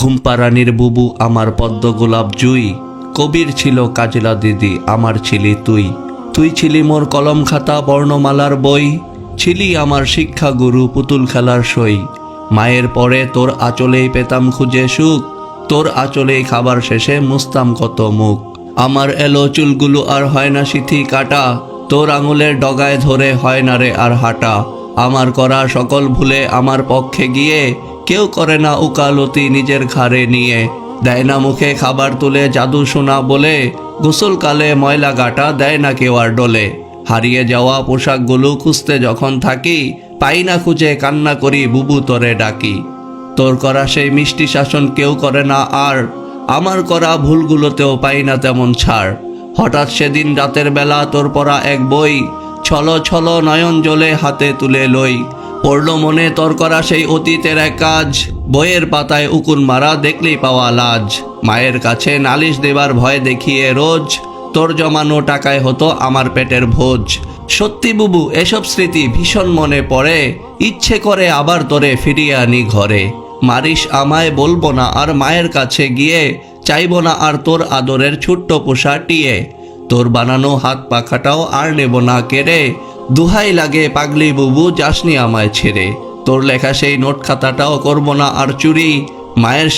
ঘুমপাড়ানির বুবু আমার পদ্ম গোলাপ জুই, কবির ছিল কাজলা দিদি আমার ছিলি তুই। তুই ছিলি মোর কলম খাতা বর্ণমালার বই, ছিলি আমার শিক্ষা গুরু পুতুল খেলার সই। মায়ের পরে তোর আঁচলেই পেতাম খুঁজে সুখ, তোর আঁচলেই খাবার শেষে মুছতাম কত মুখ। আমার এলো চুলগুলো আর হয় না সিথি কাটা, তোর আঙুলের ডগায় ধরে হয় না রে আর হাঁটা। আমার করা সকল ভুলে আমার পক্ষে গিয়ে কেউ করে না উকালতি নিজের ঘাড়ে নিয়ে। দেয় না মুখে খাবার তুলে জাদু শোনা বলে, গোসলকালে ময়লা গাটা দেয় না কেউ আর ডলে। হারিয়ে যাওয়া পোশাকগুলো খুঁজতে যখন থাকি, পাই না খুঁজে কান্না করি বুবু তোরে ডাকি। তোর করা সেই মিষ্টি শাসন কেউ করে না আর, আমার করা ভুলগুলোতেও পাই না তেমন ছাড়। হঠাৎ সেদিন রাতের বেলা তোর পড়া এক বই, ছলো ছলো নয়ন জলে হাতে তুলে লই। পড়ল মনে তোর করা সেই অতীতের এক কাজ, বইয়ের পাতায় উকুন মারা দেখলেই পাওয়া লাজ। মায়ের কাছে নালিশ দেবার ভয় দেখিয়ে রোজ, তোর জমানো টাকায় হতো আমার পেটের ভোজ। সত্যি বুবু এসব স্মৃতি ভীষণ মনে পড়ে, ইচ্ছে করে আবার তোরে ফিরিয়ে আনি ঘরে। মারিস আমায় বলবো না আর মায়ের কাছে গিয়ে, চাইবো না আর তোর আদরের ছোট্ট পোষা টিয়ে। তোর বানানো হাত পাখাটাও আর নেব না কেড়ে, দুহাই লাগে পাগলি বুবু যাসনি আমায় ছেড়ে। তোর লেখা সেই নোট খাতাটাও করবো না আর চুরি, মায়ের